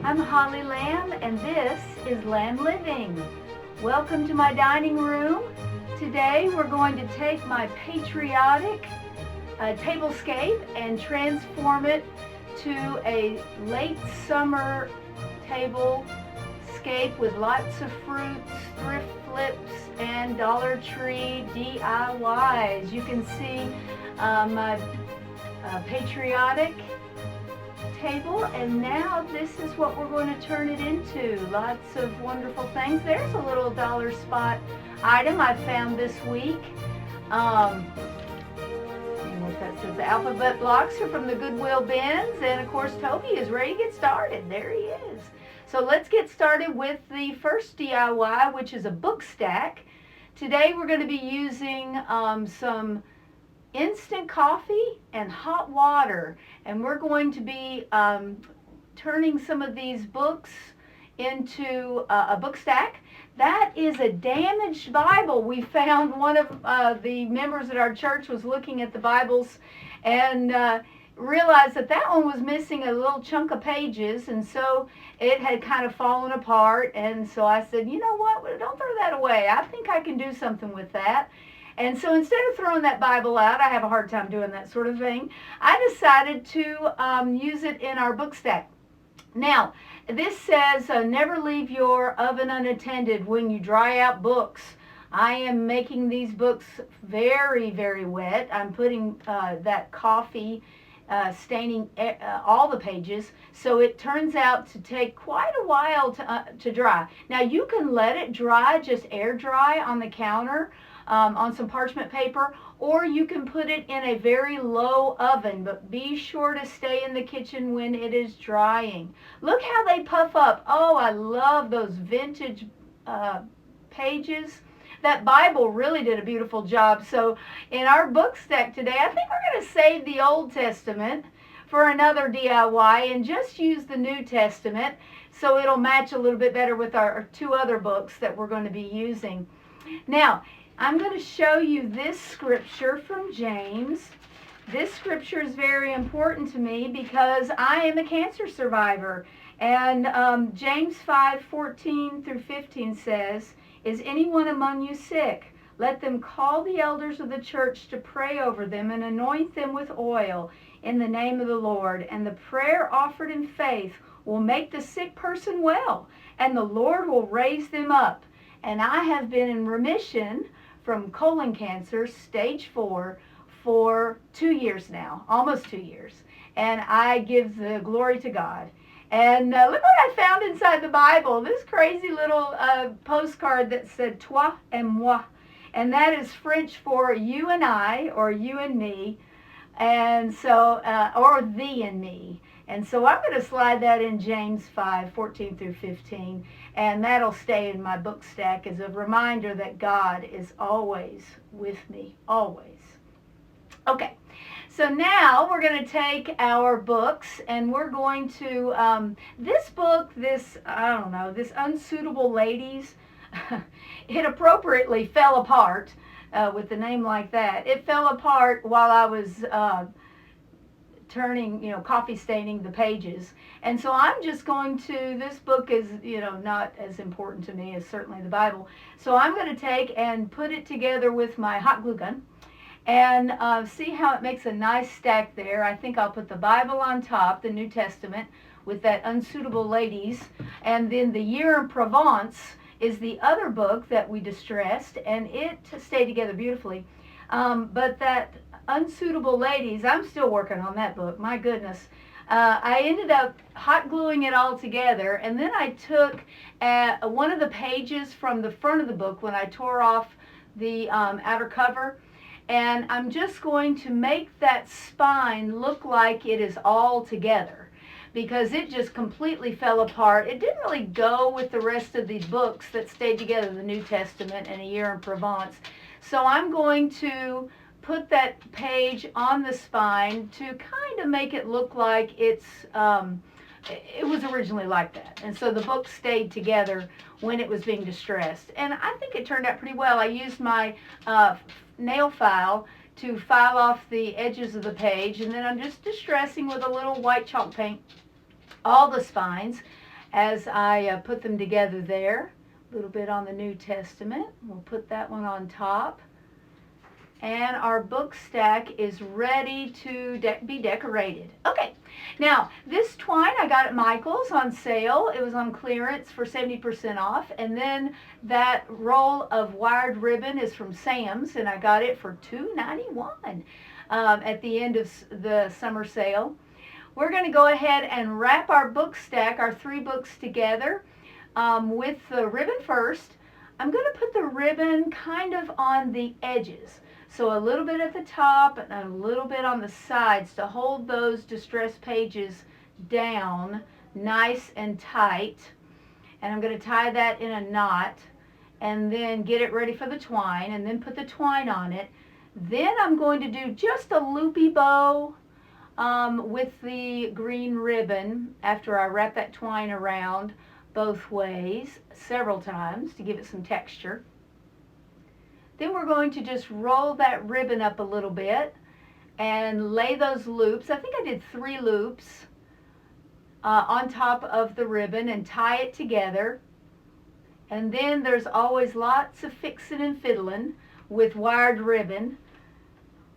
I'm Holly Lamb, and this is Lamb Living. Welcome to my dining room. Today we're going to take my patriotic tablescape and transform it to a late summer tablescape with lots of fruits, thrift flips, and Dollar Tree DIYs. You can see my patriotic table, and now this is what we're going to turn it into. Lots of wonderful things. There's a little dollar spot item I found this week. What that says, the alphabet blocks are from the Goodwill bins, and of course Toby is ready to get started. There he is. So let's get started with the first DIY, which is a book stack. Today we're going to be using some instant coffee and hot water, and we're going to be turning some of these books into a book stack. That is a damaged Bible. We found one of the members at our church was looking at the Bibles and realized that that one was missing a little chunk of pages, and so it had kind of fallen apart. And so I said, you know what, don't throw that away. I think I can do something with that. And so instead of throwing that Bible out, I have a hard time doing that sort of thing, I decided to use it in our book stack. Now, this says, never leave your oven unattended when you dry out books. I am making these books very, very wet. I'm putting that coffee staining all the pages, so it turns out to take quite a while to dry. Now, you can let it dry, just air dry on the counter, on some parchment paper, or you can put it in a very low oven, but be sure to stay in the kitchen when it is drying. Look how they puff up. Oh, I love those vintage pages. That Bible really did a beautiful job. So in our book stack today, I think we're going to save the Old Testament for another DIY and just use the New Testament so it'll match a little bit better with our two other books that we're going to be using. Now, I'm going to show you this scripture from James. This scripture is very important to me because I am a cancer survivor. And James 5:14 through 15 says, "Is anyone among you sick? Let them call the elders of the church to pray over them and anoint them with oil in the name of the Lord. And the prayer offered in faith will make the sick person well, and the Lord will raise them up. And I have been in remission from colon cancer, stage 4, for 2 years now, almost 2 years. And I give the glory to God." And look what I found inside the Bible. This crazy little postcard that said toi et moi. And that is French for you and I, or you and me. And so, or thee and me. And so I'm going to slide that in James 5:14 through 15. And that'll stay in my book stack as a reminder that God is always with me, always. Okay, so now we're going to take our books and we're going to, this book, this Unsuitable Ladies, it appropriately fell apart with the name like that. It fell apart while I was coffee staining the pages. And so I'm just going to, this book is, not as important to me as certainly the Bible. So I'm going to take and put it together with my hot glue gun and see how it makes a nice stack there. I think I'll put the Bible on top, the New Testament, with that Unsuitable Ladies. And then the Year in Provence is the other book that we distressed, and it stayed together beautifully. But that Unsuitable Ladies, I'm still working on that book, my goodness. I ended up hot gluing it all together, and then I took one of the pages from the front of the book when I tore off the outer cover, and I'm just going to make that spine look like it is all together because it just completely fell apart. It didn't really go with the rest of the books that stayed together, the New Testament and A Year in Provence. So I'm going to put that page on the spine to kind of make it look like it was originally like that. And so the book stayed together when it was being distressed. And I think it turned out pretty well. I used my nail file to file off the edges of the page, and then I'm just distressing with a little white chalk paint all the spines. as I put them together there. A little bit on the New Testament. We'll put that one on top. And our book stack is ready to be decorated. Okay, now this twine I got at Michael's on sale. It was on clearance for 70% off. And then that roll of wired ribbon is from Sam's, and I got it for $2.91 at the end of the summer sale. We're going to go ahead and wrap our book stack, our 3 books together with the ribbon first. I'm going to put the ribbon kind of on the edges. So a little bit at the top and a little bit on the sides to hold those distressed pages down nice and tight. And I'm going to tie that in a knot and then get it ready for the twine and then put the twine on it. Then I'm going to do just a loopy bow with the green ribbon after I wrap that twine around both ways several times to give it some texture. Then we're going to just roll that ribbon up a little bit and lay those loops. I think I did 3 loops on top of the ribbon and tie it together. And then there's always lots of fixing and fiddling with wired ribbon.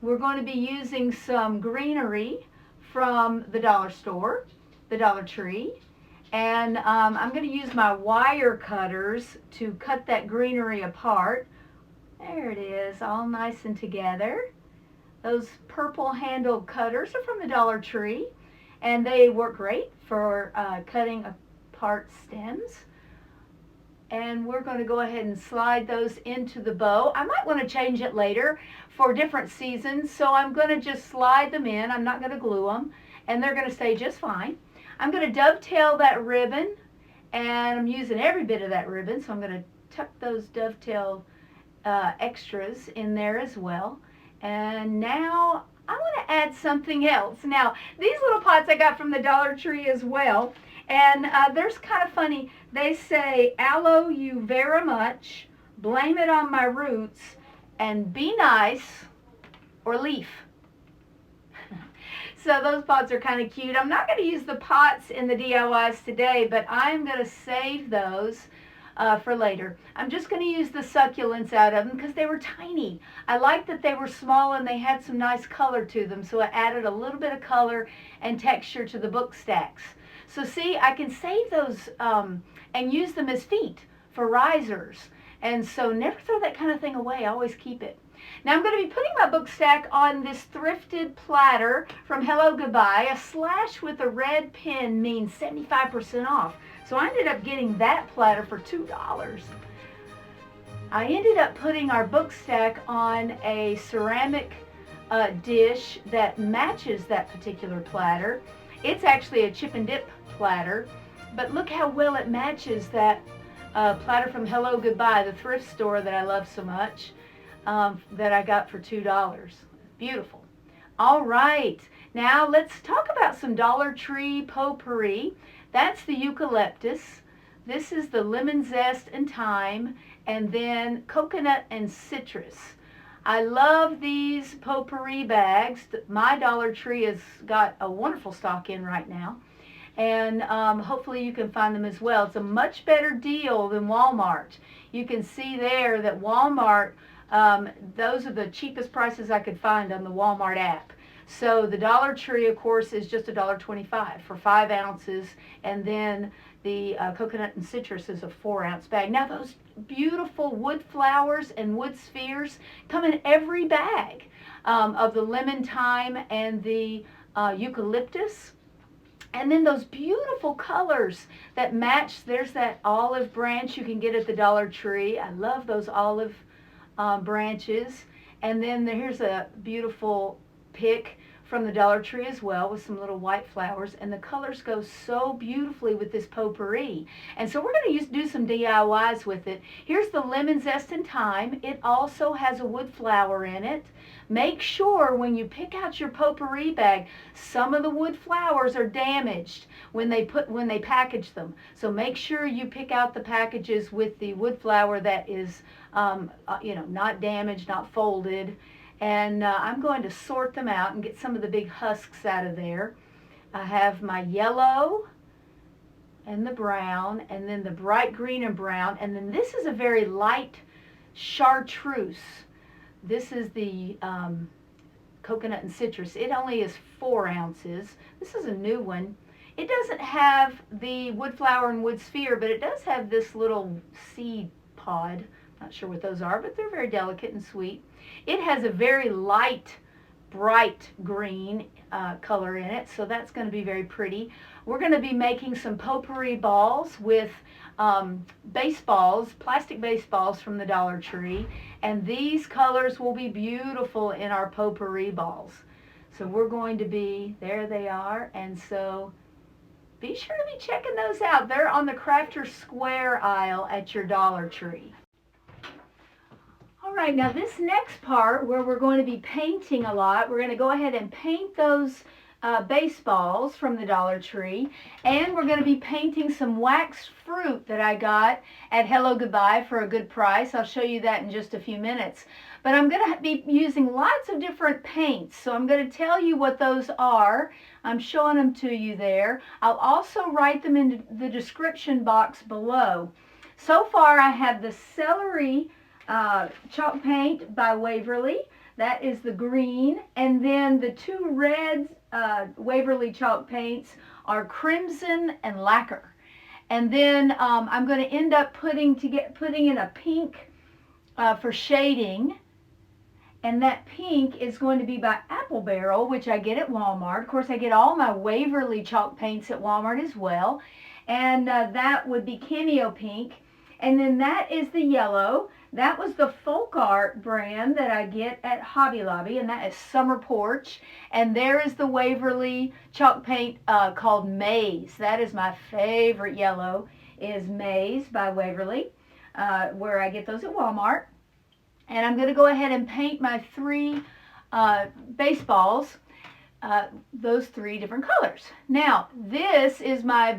We're going to be using some greenery from the dollar store, the Dollar Tree. And I'm going to use my wire cutters to cut that greenery apart. There it is, all nice and together. Those purple handled cutters are from the Dollar Tree, and they work great for cutting apart stems. And we're going to go ahead and slide those into the bow. I might want to change it later for different seasons, so I'm going to just slide them in. I'm not going to glue them, and they're going to stay just fine. I'm going to dovetail that ribbon, and I'm using every bit of that ribbon, so I'm going to tuck those dovetail extras in there as well. And now I want to add something else. Now, these little pots I got from the Dollar Tree as well, and they're kind of funny. They say, "Aloe you very much, blame it on my roots, and be nice or leaf." So those pots are kind of cute. I'm not going to use the pots in the DIYs today, but I'm going to save those for later. I'm just going to use the succulents out of them because they were tiny. I liked that they were small and they had some nice color to them, so I added a little bit of color and texture to the book stacks. So see, I can save those and use them as feet for risers. And so never throw that kind of thing away. Always keep it. Now I'm going to be putting my book stack on this thrifted platter from Hello Goodbye. A slash with a red pen means 75% off. So I ended up getting that platter for $2. I ended up putting our book stack on a ceramic dish that matches that particular platter. It's actually a chip and dip platter, but look how well it matches that platter from Hello Goodbye, the thrift store that I love so much, that I got for $2. Beautiful. All right, now let's talk about some Dollar Tree potpourri. That's the eucalyptus. This is the lemon zest and thyme, and then coconut and citrus. I love these potpourri bags. My Dollar Tree has got a wonderful stock in right now, and hopefully you can find them as well. It's a much better deal than Walmart. You can see there that Walmart, those are the cheapest prices I could find on the Walmart app. So the Dollar Tree, of course, is just $1.25 for 5 ounces, and then the coconut and citrus is a 4-ounce bag. Now those beautiful wood flowers and wood spheres come in every bag of the lemon thyme and the eucalyptus. And then those beautiful colors that match. There's that olive branch you can get at the Dollar Tree. I love those olive branches. And then here's a beautiful pick from the Dollar Tree as well with some little white flowers, and the colors go so beautifully with this potpourri. And so we're going to do some DIYs with it. Here's the lemon zest and thyme. It also has a wood flower in it. Make sure when you pick out your potpourri bag, some of the wood flowers are damaged when they package them. So make sure you pick out the packages with the wood flower that is not damaged, not folded. And I'm going to sort them out and get some of the big husks out of there. I have my yellow and the brown, and then the bright green and brown, and then this is a very light chartreuse. This is the coconut and citrus. It only is 4 ounces. This is a new one. It doesn't have the wood flower and wood sphere, but it does have this little seed pod. Not sure what those are, but they're very delicate and sweet. It has a very light, bright green color in it, so that's going to be very pretty. We're going to be making some potpourri balls with baseballs, plastic baseballs from the Dollar Tree, and these colors will be beautiful in our potpourri balls. So we're going to be, there they are, and so be sure to be checking those out. They're on the Crafter Square aisle at your Dollar Tree. All right, now this next part where we're going to be painting a lot, we're going to go ahead and paint those baseballs from the Dollar Tree, and we're going to be painting some waxed fruit that I got at Hello Goodbye for a good price. I'll show you that in just a few minutes. But I'm going to be using lots of different paints, so I'm going to tell you what those are. I'm showing them to you there. I'll also write them in the description box below. So far I have the Celery chalk paint by Waverly. That is the green, and then the 2 red Waverly chalk paints are Crimson and Lacquer. And then I'm going to end up putting in a pink for shading, and that pink is going to be by Apple Barrel, which I get at Walmart. Of course, I get all my Waverly chalk paints at Walmart as well, and that would be Cameo Pink. And then that is the yellow. That was the Folk Art brand that I get at Hobby Lobby, and that is Summer Porch. And there is the Waverly chalk paint called Maize. That is my favorite yellow, is Maize by Waverly, where I get those at Walmart. And I'm going to go ahead and paint my 3 baseballs, those 3 different colors. Now, this is my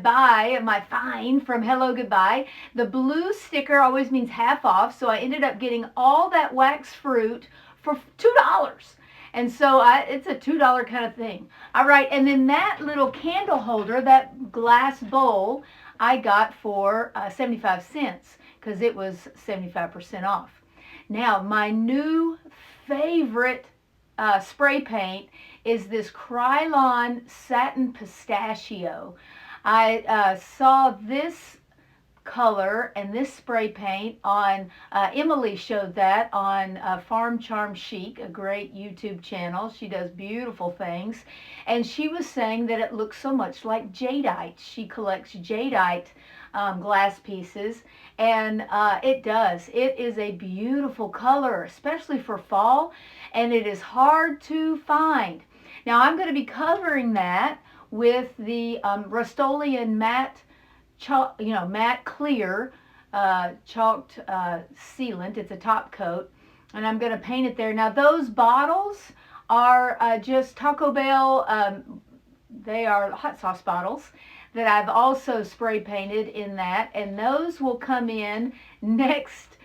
find from Hello Goodbye. The blue sticker always means half off, so I ended up getting all that wax fruit for $2. And so it's a $2 kind of thing. All right, and then that little candle holder, that glass bowl, I got for 75 cents because it was 75% off. Now, my new favorite spray paint is this Krylon Satin Pistachio. I saw this color and this spray paint on, Emily showed that on Farm Charm Chic, a great YouTube channel. She does beautiful things. And she was saying that it looks so much like jadeite. She collects jadeite glass pieces, and it does. It is a beautiful color, especially for fall, and it is hard to find. Now I'm going to be covering that with the Rustoleum matte chalk, matte clear chalked sealant. It's a top coat, and I'm going to paint it there. Now those bottles are just Taco Bell. They are hot sauce bottles that I've also spray painted in that, and those will come in next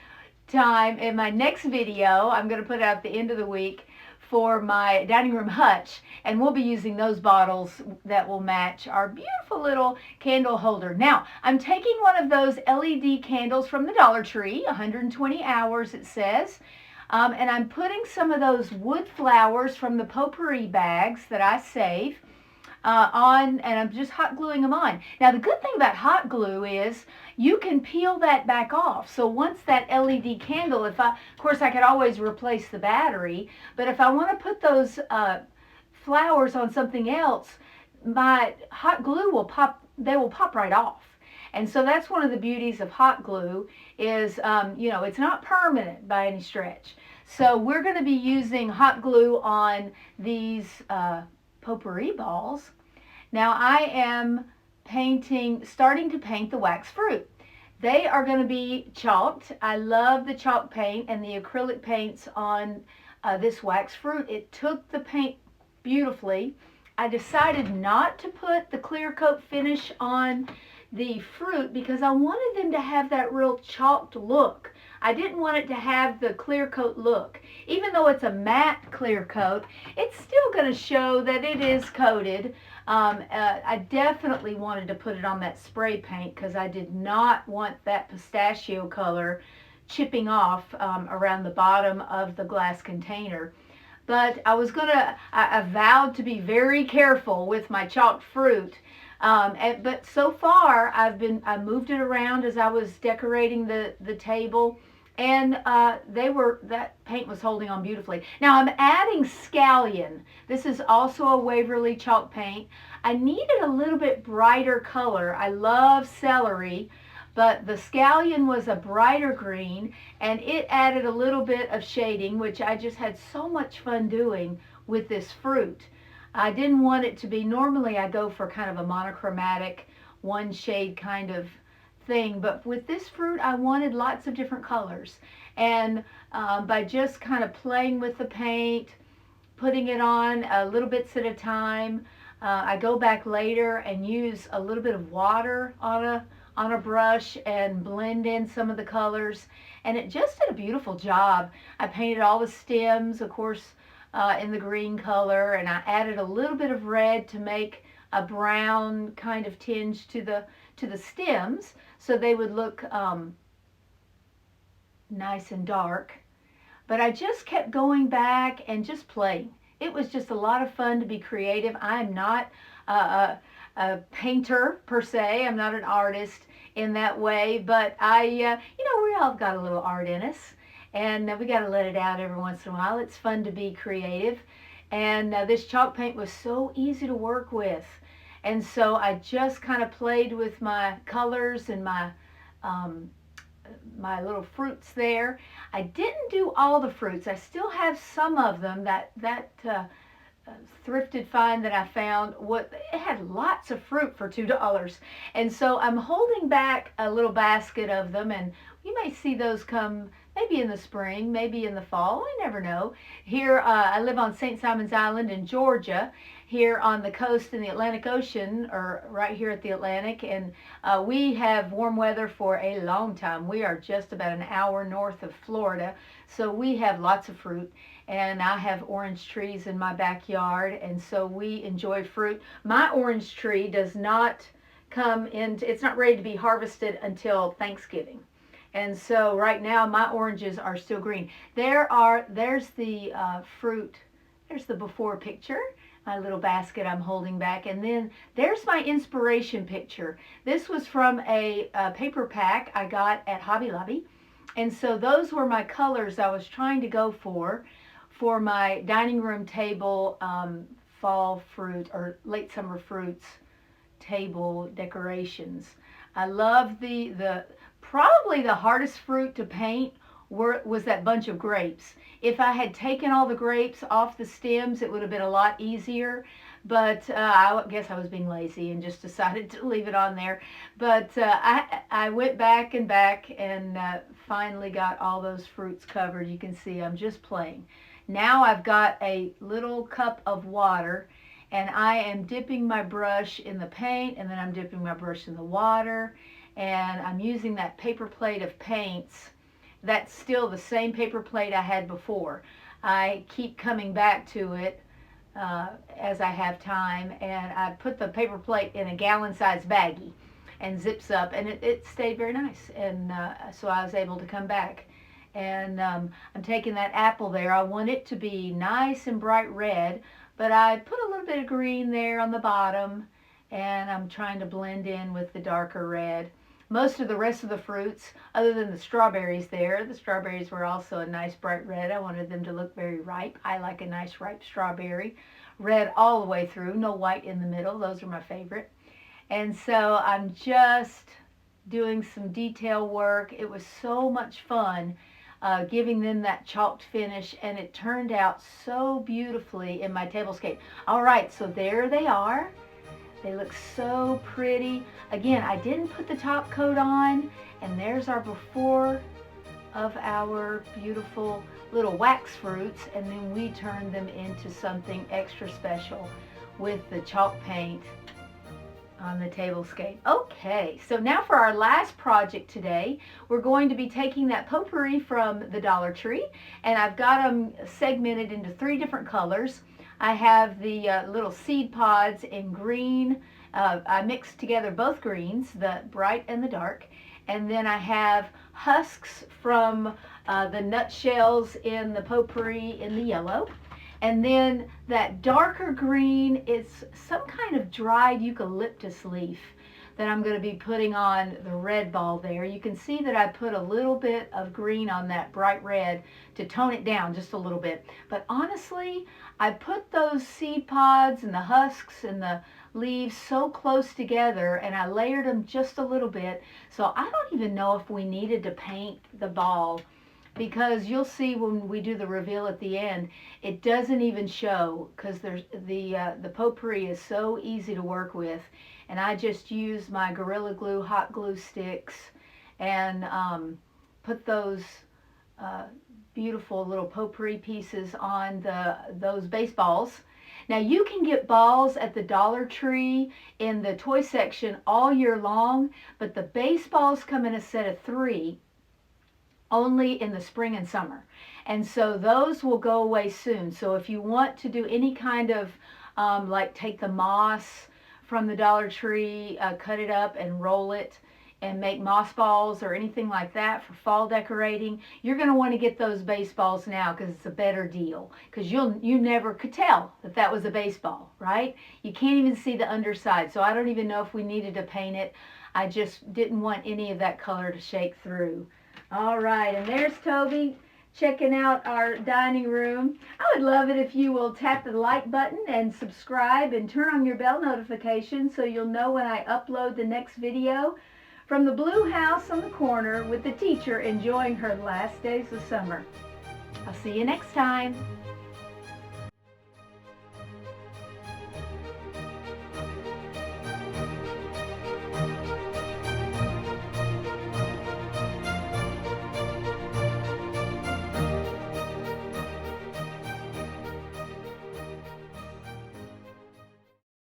time in my next video. I'm going to put it out at the end of the week for my dining room hutch, and we'll be using those bottles that will match our beautiful little candle holder. Now, I'm taking one of those LED candles from the Dollar Tree, 120 hours it says, and I'm putting some of those wood flowers from the potpourri bags that I save on, and I'm just hot gluing them on. Now the good thing about hot glue is you can peel that back off. So once that LED candle, of course I could always replace the battery, but if I want to put those flowers on something else, my hot glue will pop, they will pop right off. And so that's one of the beauties of hot glue is, it's not permanent by any stretch. So we're going to be using hot glue on these potpourri balls. Now I am starting to paint the wax fruit. They are going to be chalked. I love the chalk paint and the acrylic paints on this wax fruit. It took the paint beautifully. I decided not to put the clear coat finish on the fruit because I wanted them to have that real chalked look. I didn't want it to have the clear coat look. Even though it's a matte clear coat, it's still going to show that it is coated I definitely wanted to put it on that spray paint because I did not want that pistachio color chipping off around the bottom of the glass container. But I vowed to be very careful with my chalked fruit. But so far, I moved it around as I was decorating the table, and that paint was holding on beautifully. Now I'm adding Scallion. This is also a Waverly chalk paint. I needed a little bit brighter color. I love celery, but the Scallion was a brighter green, and it added a little bit of shading, which I just had so much fun doing with this fruit. I didn't want it to be, normally I go for kind of a monochromatic, one shade kind of thing, but with this fruit I wanted lots of different colors. And by just kind of playing with the paint, putting it on little bits at a time, I go back later and use a little bit of water on a brush and blend in some of the colors, and it just did a beautiful job. I painted all the stems, of course, in the green color, and I added a little bit of red to make a brown kind of tinge to the stems, so they would look nice and dark. But I just kept going back and just playing. It was just a lot of fun to be creative. I'm not a painter per se. I'm not an artist in that way, but we all got a little art in us, and we got to let it out every once in a while. It's fun to be creative, and this chalk paint was so easy to work with, and so I just kind of played with my colors and my little fruits there. I didn't do all the fruits. I still have some of them that thrifted find that I found. It had lots of fruit for $2, and so I'm holding back a little basket of them, and you may see those come maybe in the spring, maybe in the fall. I never know. Here I live on St. Simon's Island in Georgia, here on the coast in the Atlantic Ocean, or right here at the Atlantic, and we have warm weather for a long time. We are just about an hour north of Florida, so we have lots of fruit, and I have orange trees in my backyard, and so we enjoy fruit. My orange tree does not it's not ready to be harvested until Thanksgiving. And so right now my oranges are still green. There's the fruit, there's the before picture, my little basket I'm holding back, and then there's my inspiration picture. This was from a paper pack I got at Hobby Lobby, and so those were my colors I was trying to go for my dining room table fall fruit or late summer fruits table decorations. I love probably the hardest fruit to paint was that bunch of grapes. If I had taken all the grapes off the stems, it would have been a lot easier, but I guess I was being lazy and just decided to leave it on there. But I went back and finally got all those fruits covered. You can see I'm just playing. Now I've got a little cup of water, and I am dipping my brush in the paint, and then I'm dipping my brush in the water, and I'm using that paper plate of paints. That's still the same paper plate I had before. I keep coming back to it as I have time, and I put the paper plate in a gallon-sized baggie and zips up, and it stayed very nice, and so I was able to come back. And I'm taking that apple there. I want it to be nice and bright red, but I put a little bit of green there on the bottom, and I'm trying to blend in with the darker red. Most of the rest of the fruits, other than the strawberries there, the strawberries were also a nice bright red. I wanted them to look very ripe. I like a nice ripe strawberry. Red all the way through, no white in the middle. Those are my favorite. And so I'm just doing some detail work. It was so much fun giving them that chalked finish, and it turned out so beautifully in my tablescape. All right, so there they are. They look so pretty. Again, I didn't put the top coat on, and there's our before of our beautiful little wax fruits, and then we turned them into something extra special with the chalk paint on the tablescape. Okay, so now for our last project today, we're going to be taking that potpourri from the Dollar Tree, and I've got them segmented into 3 different colors. I have the little seed pods in green. I mixed together both greens, the bright and the dark. And then I have husks from the nutshells in the potpourri in the yellow. And then that darker green is some kind of dried eucalyptus leaf that I'm going to be putting on the red ball there. You can see that I put a little bit of green on that bright red to tone it down just a little bit. But honestly, I put those seed pods and the husks and the leaves so close together, and I layered them just a little bit. So I don't even know if we needed to paint the ball, because you'll see when we do the reveal at the end, it doesn't even show, because there's the potpourri is so easy to work with. And I just use my Gorilla Glue hot glue sticks and put those beautiful little potpourri pieces on those baseballs. Now you can get balls at the Dollar Tree in the toy section all year long, but the baseballs come in a set of 3 only in the spring and summer. And so those will go away soon. So if you want to do any kind of, like take the moss from the Dollar Tree, cut it up and roll it and make moss balls or anything like that for fall decorating, you're going to want to get those baseballs now, because it's a better deal. Because you never could tell that that was a baseball, right? You can't even see the underside. So I don't even know if we needed to paint it. I just didn't want any of that color to shake through. All right, and there's Toby checking out our dining room. I would love it if you will tap the like button and subscribe and turn on your bell notification so you'll know when I upload the next video from the blue house on the corner with the teacher enjoying her last days of summer. I'll see you next time.